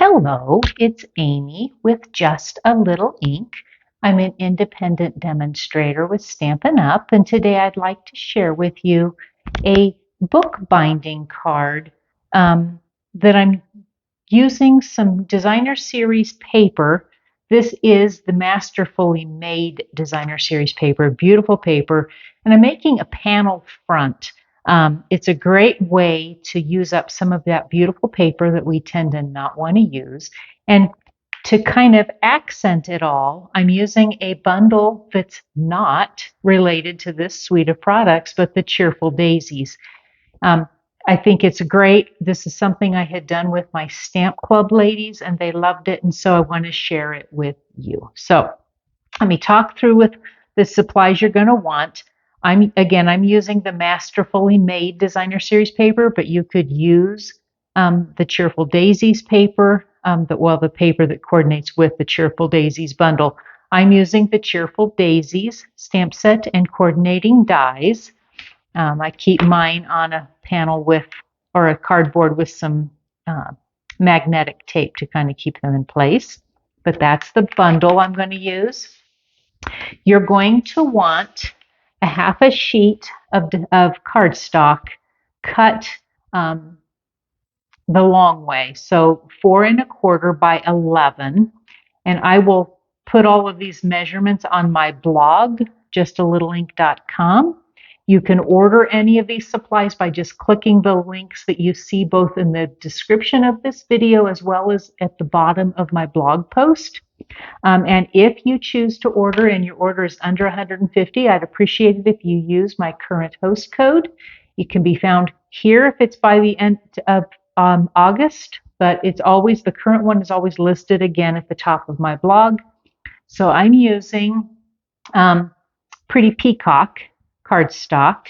Hello, it's Amy with Just a Little Ink. I'm an independent demonstrator with Stampin' Up, and today I'd like to share with you a bookbinding card that I'm using some designer series paper. This is the Masterfully Made designer series paper, beautiful paper, and I'm making a panel front. It's a great way to use up some of that beautiful paper that we tend to not want to use. And to kind of accent it all, I'm using a bundle that's not related to this suite of products, but the Cheerful Daisies. I think it's great. This is something I had done with my Stamp Club ladies, and they loved it, and so I want to share it with you. So let me talk through with the supplies you're going to want. I'm using the Masterfully Made designer series paper, but you could use the Cheerful Daisies paper, the paper that coordinates with the Cheerful Daisies bundle. I'm using the Cheerful Daisies stamp set and coordinating dies. I keep mine on a panel or a cardboard with some magnetic tape to kind of keep them in place. But that's the bundle I'm going to use. You're going to want a half a sheet of cardstock cut the long way, so 4 1/4 by 11. And I will put all of these measurements on my blog, justalittleink.com. You can order any of these supplies by just clicking the links that you see both in the description of this video as well as at the bottom of my blog post. And if you choose to order and your order is under 150, I'd appreciate it if you use my current host code. It can be found here if it's by the end of August, but the current one is always listed again at the top of my blog. So I'm using Pretty Peacock cardstock.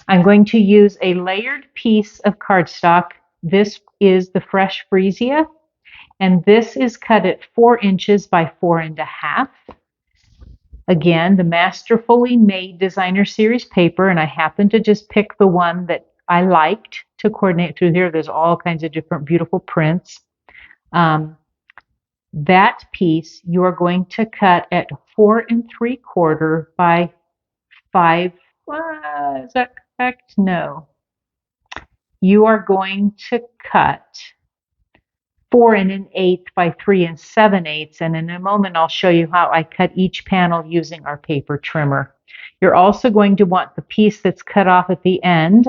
I'm going to use a layered piece of cardstock. This is the Fresh Freesia, and this is cut at 4 inches by 4 1/2. Again, the Masterfully Made designer series paper, and I happened to just pick the one that I liked to coordinate through here. There's all kinds of different beautiful prints. That piece you are going to cut at 4 3/4 by 5. Is that correct? No. You are going to cut 4 1/8 by 3 7/8, and in a moment I'll show you how I cut each panel using our paper trimmer. You're also going to want the piece that's cut off at the end.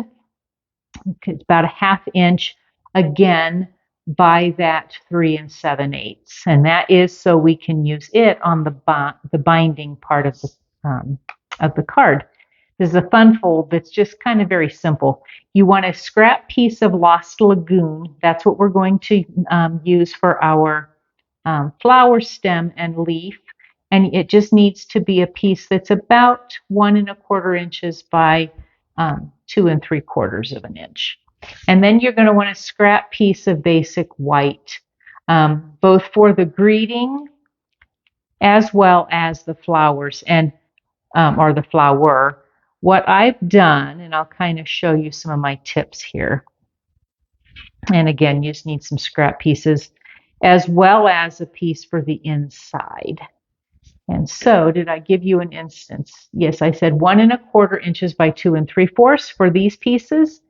It's about a 1/2 inch, again, by that 3 7/8, and that is so we can use it on the binding part of the card. This is a fun fold that's just kind of very simple. You want a scrap piece of Lost Lagoon. That's what we're going to use for our flower stem and leaf. And it just needs to be a piece that's about 1 1/4 inches by 2 3/4 of an inch. And then you're going to want a scrap piece of basic white, both for the greeting as well as the flowers or the flower. What I've done, and I'll kind of show you some of my tips here. And again, you just need some scrap pieces as well as a piece for the inside. And so, did I give you an instance? Yes, I said 1 1/4 inches by 2 3/4 for these pieces.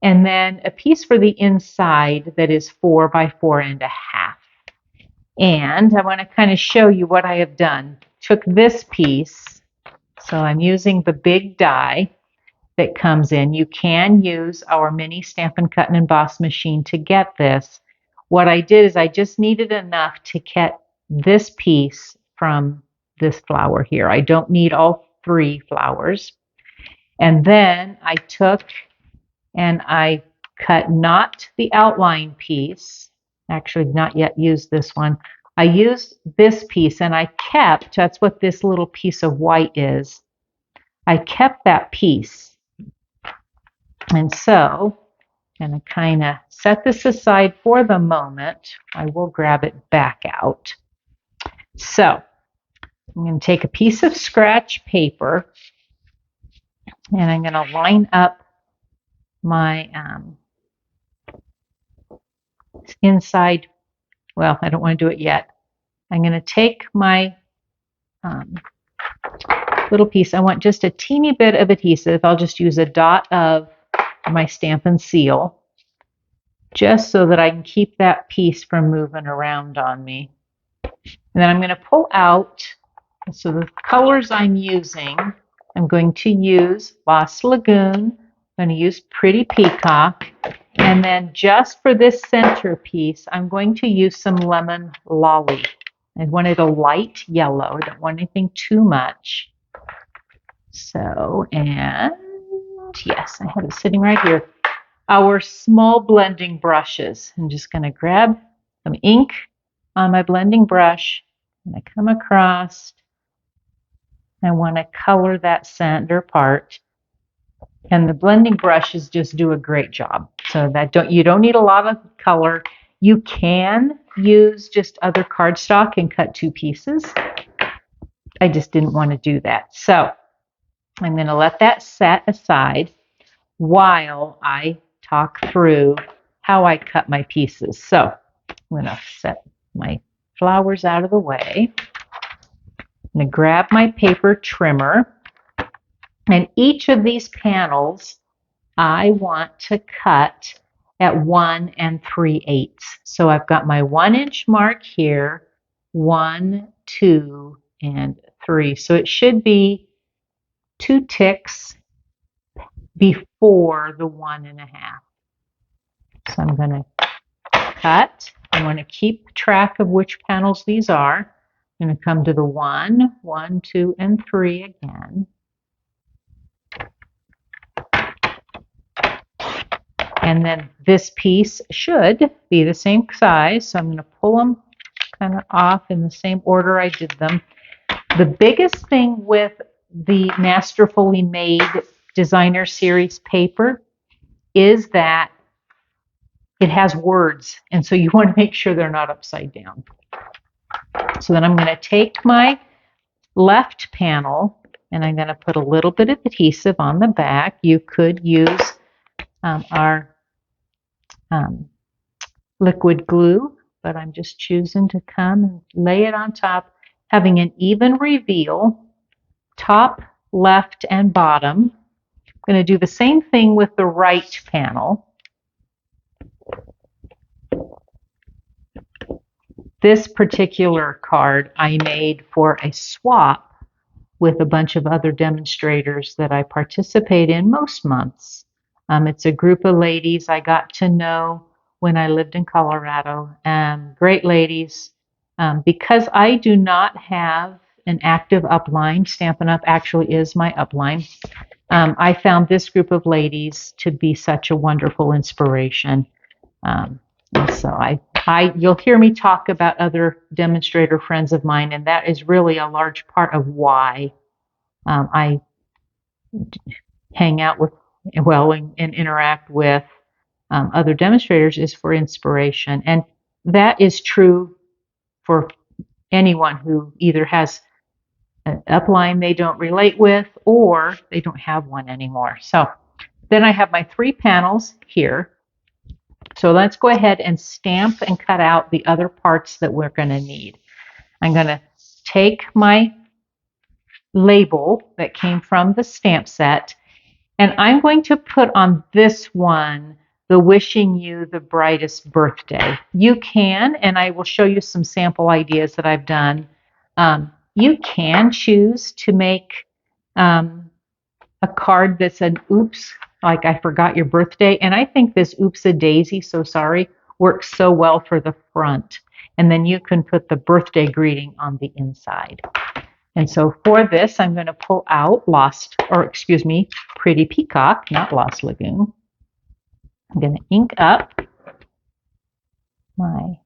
And then a piece for the inside that is 4 by 4 1/2. And I want to kind of show you what I have done. Took this piece. So I'm using the big die that comes in. You can use our mini Stampin' Cut and Emboss machine to get this. What I did is I just needed enough to get this piece from this flower here. I don't need all 3 flowers. And then I took and I cut not the outline piece. Actually, not yet used this one. I used this piece and I kept, that's what this little piece of white is. I kept that piece. And so, I'm going to kind of set this aside for the moment. I will grab it back out. So, I'm going to take a piece of scratch paper and I'm going to line up my inside well, I don't want to do it yet. I'm going to take my little piece. I want just a teeny bit of adhesive. I'll just use a dot of my Stampin' Seal, just so that I can keep that piece from moving around on me. And then I'm going to pull out, so the colors I'm using, I'm going to use Lost Lagoon, I'm going to use Pretty Peacock, and then just for this center piece, I'm going to use some Lemon Lolly. I wanted a light yellow. I don't want anything too much. So, and yes, I have it sitting right here. Our small blending brushes. I'm just going to grab some ink on my blending brush, and I come across. I want to color that center part, and the blending brushes just do a great job. So that you don't need a lot of color. You can use just other cardstock and cut two pieces. I just didn't want to do that. So I'm going to let that set aside while I talk through how I cut my pieces. So I'm going to set my flowers out of the way. I'm going to grab my paper trimmer, and each of these panels I want to cut at 1 3/8. So I've got my 1-inch mark here, 1, 2, and 3. So it should be 2 ticks before the 1 1/2. So I'm going to cut. I want to keep track of which panels these are. I'm going to come to the 1, 1, 2, and 3 again. And then this piece should be the same size, so I'm going to pull them kind of off in the same order I did them. The biggest thing with the Masterfully Made Designer Series paper is that it has words, and so you want to make sure they're not upside down. So then I'm going to take my left panel, and I'm going to put a little bit of adhesive on the back. You could use our liquid glue, but I'm just choosing to come and lay it on top, having an even reveal, top, left, and bottom. I'm going to do the same thing with the right panel. This particular card I made for a swap with a bunch of other demonstrators that I participate in most months. It's a group of ladies I got to know when I lived in Colorado. Great ladies. Because I do not have an active upline, Stampin' Up! Actually is my upline. I found this group of ladies to be such a wonderful inspiration. So you'll hear me talk about other demonstrator friends of mine, and that is really a large part of why I hang out with, and interact with other demonstrators, is for inspiration. And that is true for anyone who either has an upline they don't relate with or they don't have one anymore. So then I have my 3 panels here. So let's go ahead and stamp and cut out the other parts that we're going to need. I'm going to take my label that came from the stamp set, and I'm going to put on this one the Wishing You the Brightest Birthday. You can, and I will show you some sample ideas that I've done. You can choose to make a card that's an oops, like I forgot your birthday. And I think this oops a daisy, so sorry, works so well for the front. And then you can put the birthday greeting on the inside. And so for this, I'm going to pull out Pretty Peacock, not Lost Lagoon. I'm going to ink up my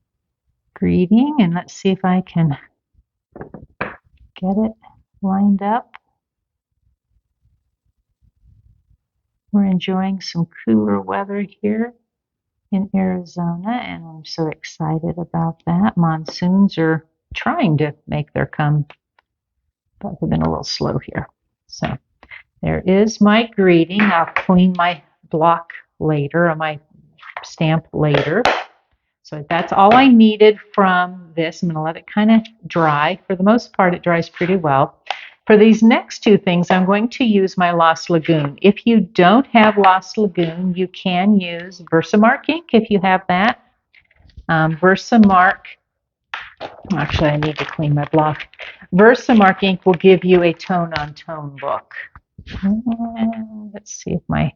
greeting, and let's see if I can get it lined up. We're enjoying some cooler weather here in Arizona, and I'm so excited about that. Monsoons are trying to make their come, but they've been a little slow here. So there is my greeting. I'll clean my block later, or my stamp later. So that's all I needed from this. I'm going to let it kind of dry. For the most part, it dries pretty well. For these next two things, I'm going to use my Lost Lagoon. If you don't have Lost Lagoon, you can use Versamark ink if you have that. Versamark, actually I need to clean my block. Versamark ink will give you a tone-on-tone look. Let's see if my,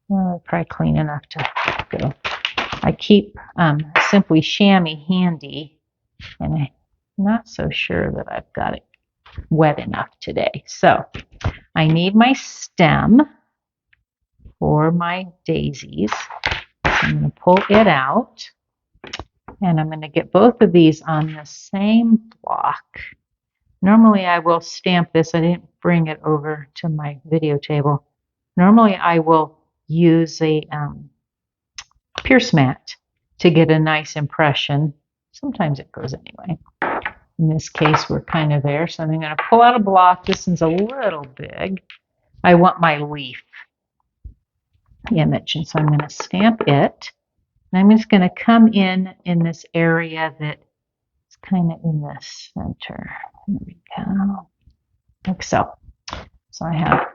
probably clean enough to go. I keep Simply Chamois handy, and I'm not so sure that I've got it wet enough today. So I need my stem for my daisies. I'm going to pull it out, and I'm going to get both of these on the same block. Normally I will stamp this. I didn't bring it over to my video table. Normally I will use a pierce mat to get a nice impression. Sometimes it goes anyway. In this case, we're kind of there. So I'm going to pull out a block. This one's a little big. I want my leaf image, and so I'm going to stamp it. And I'm just going to come in this area that's kind of in the center. There we go. Like so. So I have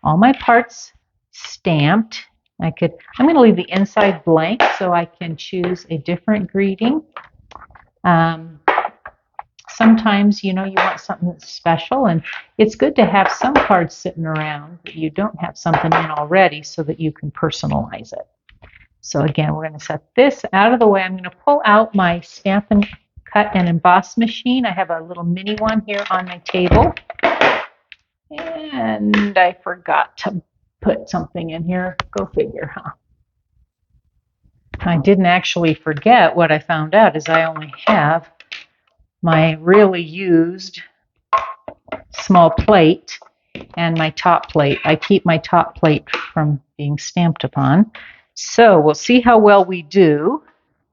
all my parts stamped. I'm going to leave the inside blank so I can choose a different greeting. Sometimes, you want something that's special, and it's good to have some cards sitting around that you don't have something in already so that you can personalize it. So again, we're going to set this out of the way. I'm going to pull out my Stampin' Cut and Emboss machine. I have a little mini one here on my table. And I forgot to put something in here. Go figure, huh? I didn't actually forget. What I found out is I only have my really used small plate and my top plate. I keep my top plate from being stamped upon. So we'll see how well we do.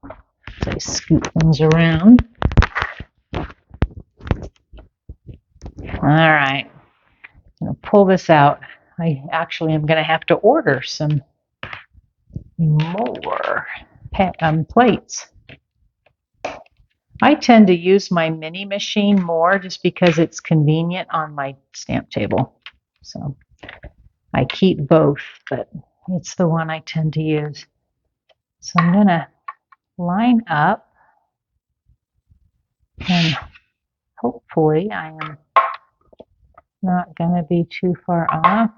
As I scoot things around. All right. I'm going to pull this out. I actually am going to have to order some more plates. I tend to use my mini machine more just because it's convenient on my stamp table. So I keep both, but it's the one I tend to use. So I'm going to line up, and hopefully I am not going to be too far off.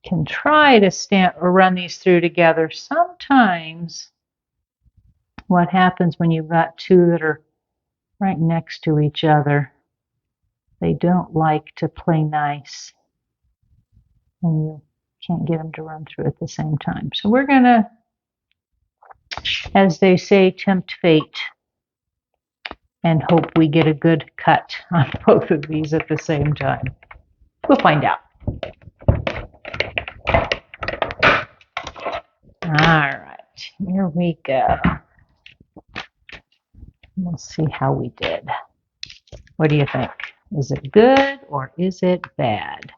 Can try to stamp or run these through together. Sometimes what happens when you've got two that are right next to each other, they don't like to play nice, and you can't get them to run through at the same time. So we're going to, as they say, tempt fate and hope we get a good cut on both of these at the same time. We'll find out. All right, here we go. We'll see how we did. What do you think? Is it good or is it bad?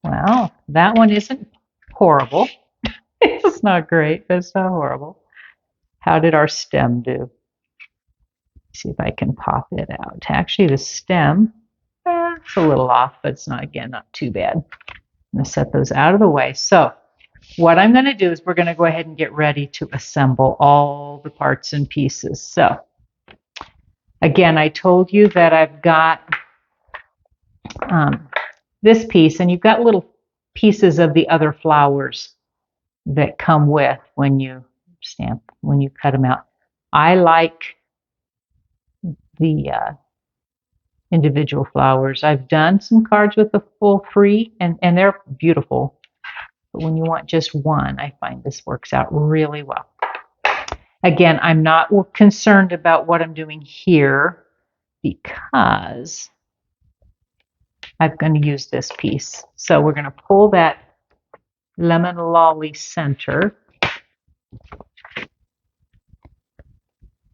Well, that one isn't horrible. It's not great, but it's not horrible. How did our stem do? See if I can pop it out. Actually, the stem, it's a little off, but it's not, again, not too bad. I'm going to set those out of the way. So what I'm going to do is we're going to go ahead and get ready to assemble all the parts and pieces. So again, I told you that I've got this piece, and you've got little pieces of the other flowers that come with when you stamp, when you cut them out. I like the individual flowers. I've done some cards with the full three, and they're beautiful. But when you want just one, I find this works out really well. Again, I'm not concerned about what I'm doing here because I'm going to use this piece. So we're going to pull that lemon lolly center.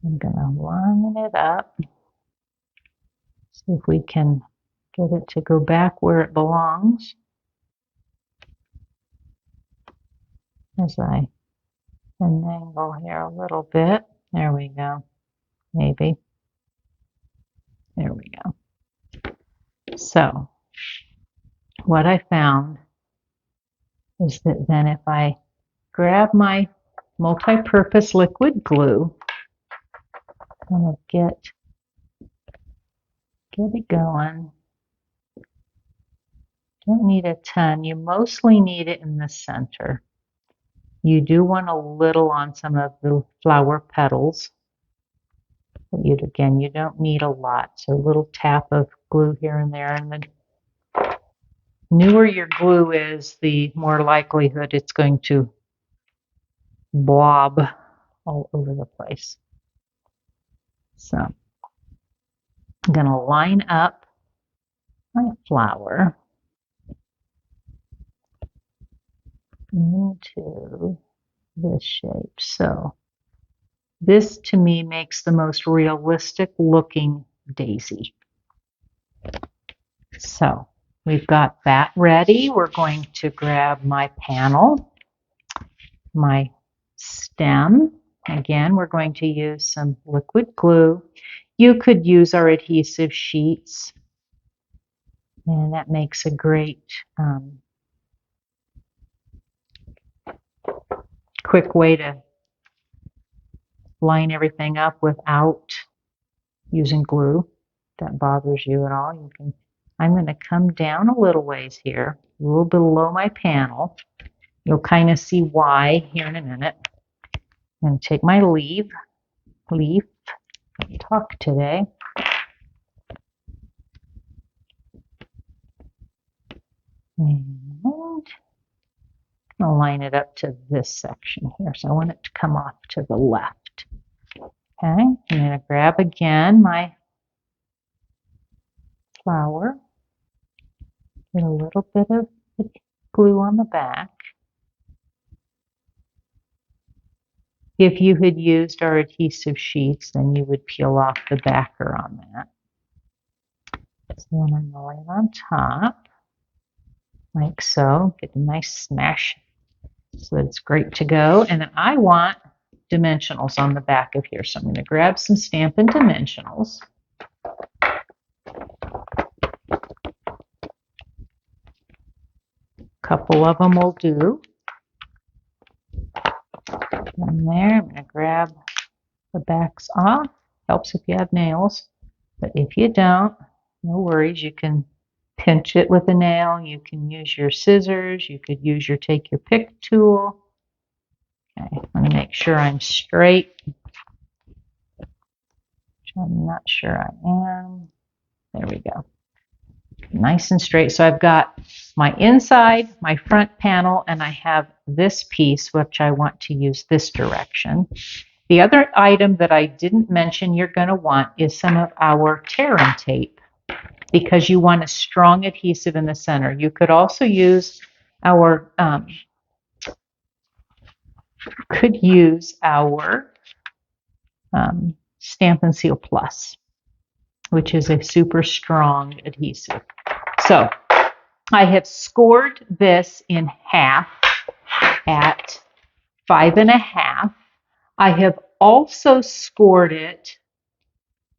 I'm going to line it up. See if we can get it to go back where it belongs as I an angle here a little bit. There we go. Maybe. There we go. So what I found is that then if I grab my multi-purpose liquid glue, I'm going to get it going. Don't need a ton. You mostly need it in the center. You do want a little on some of the flower petals. But you don't need a lot. So a little tap of glue here and there. And the newer your glue is, the more likelihood it's going to blob all over the place. So I'm going to line up my flower into this shape. So this to me makes the most realistic looking daisy. So we've got that ready. We're going to grab my panel, my stem. Again, we're going to use some liquid glue. You could use our adhesive sheets, and that makes a great quick way to line everything up without using glue. If that bothers you at all, you can. I'm going to come down a little ways here, a little below my panel. You'll kind of see why here in a minute. I'm going to take my leaf. Talk today. And I'll line it up to this section here. So I want it to come off to the left. Okay, I'm going to grab again my flower. Get a little bit of glue on the back. If you had used our adhesive sheets, then you would peel off the backer on that. So then I'm going to lay it on top, like so. Get a nice smash so that it's great to go. And then I want dimensionals on the back of here. So I'm going to grab some Stampin' dimensionals. A couple of them will do. And there, I'm going to grab the backs off. Helps if you have nails, but if you don't, no worries. You can pinch it with a nail. You can use your scissors. You could use your take your pick tool. Okay, I want to make sure I'm straight, which I'm not sure I am. There we go. Nice and straight. So I've got my inside, my front panel, and I have this piece, which I want to use this direction. The other item that I didn't mention you're going to want is some of our tear and tape, because you want a strong adhesive in the center. You could also use our Stampin' Seal Plus, which is a super strong adhesive. So I have scored this in half at 5.5. I have also scored it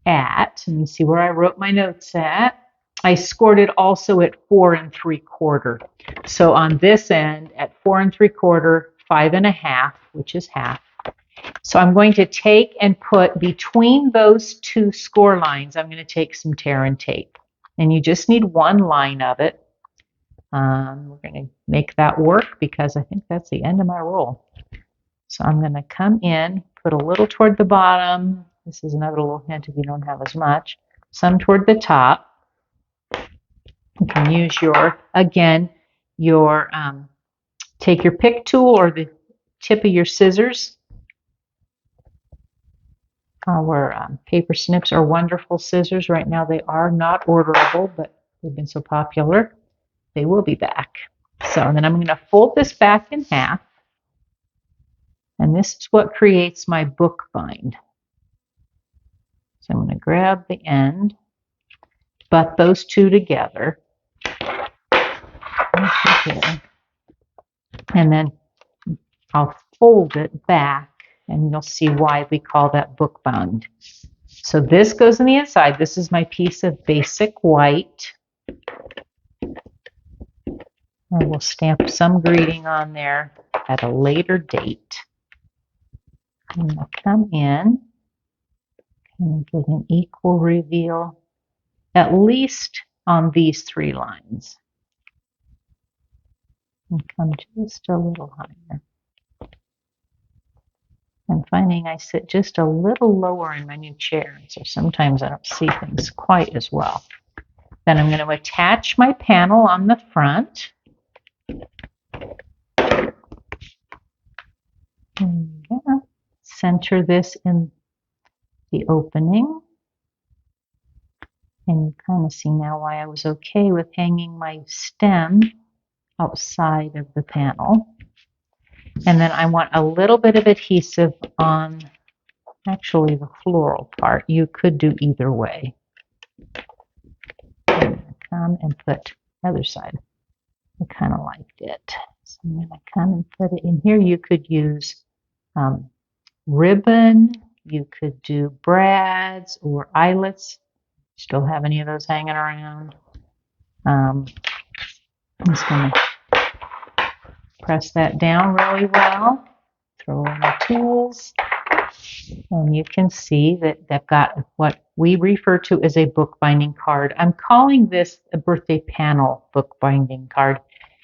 at, let me see where I wrote my notes at. I scored it also at 4 3/4. So on this end at 4 3/4, 5.5, which is half. So I'm going to take and put between those two score lines, I'm going to take some tear and tape. And you just need one line of it. We're going to make that work because I think that's the end of my roll. So I'm going to come in, put a little toward the bottom. This is another little hint if you don't have as much. Some toward the top. You can use your take your pick tool or the tip of your scissors. Our paper snips are wonderful scissors. Right now they are not orderable, but they've been so popular. They will be back. So, and then I'm going to fold this back in half. And this is what creates my book bind. So I'm going to grab the end, butt those two together. And then I'll fold it back, and you'll see why we call that bookbound. So this goes in the inside. This is my piece of basic white. I will stamp some greeting on there at a later date. I'm going to come in and get an equal reveal, at least on these 3 lines. And come just a little higher. I'm finding I sit just a little lower in my new chair, so sometimes I don't see things quite as well. Then I'm going to attach my panel on the front. And center this in the opening. And you kind of see now why I was okay with hanging my stem outside of the panel. And then I want a little bit of adhesive on actually the floral part. You could do either way. I'm going to come and put the other side. I kind of liked it. So I'm going to come and put it in here. You could use ribbon. You could do brads or eyelets. Still have any of those hanging around? I'm just going to press that down really well. Throw in the tools. And you can see that they've got what we refer to as a bookbinding card. I'm calling this a birthday panel bookbinding card.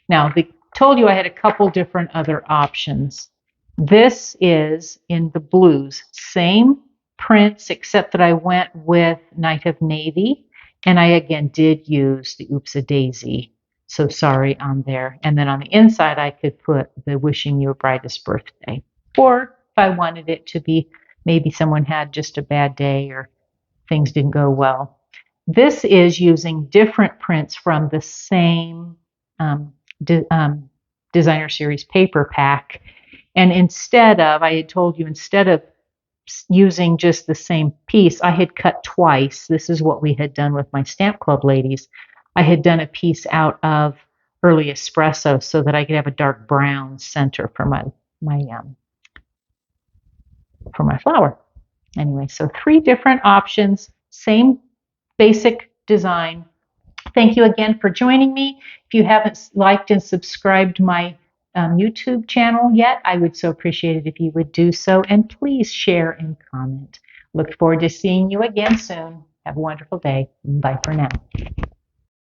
Now, they told you I had a couple different other options. This is in the blues, same prints, except that I went with Night of Navy, and I again did use the Oops a Daisy, so sorry, on there. And then on the inside, I could put the Wishing You a Brightest Birthday. Or if I wanted it to be maybe someone had just a bad day or things didn't go well. This is using different prints from the same designer series paper pack. And instead of, I had told you, instead of using just the same piece, I had cut twice. This is what we had done with my Stamp Club ladies. I had done a piece out of Early Espresso so that I could have a dark brown center for my flower. Anyway, so 3 different options, same basic design. Thank you again for joining me. If you haven't liked and subscribed my YouTube channel yet, I would so appreciate it if you would do so. And please share and comment. Look forward to seeing you again soon. Have a wonderful day. Bye for now.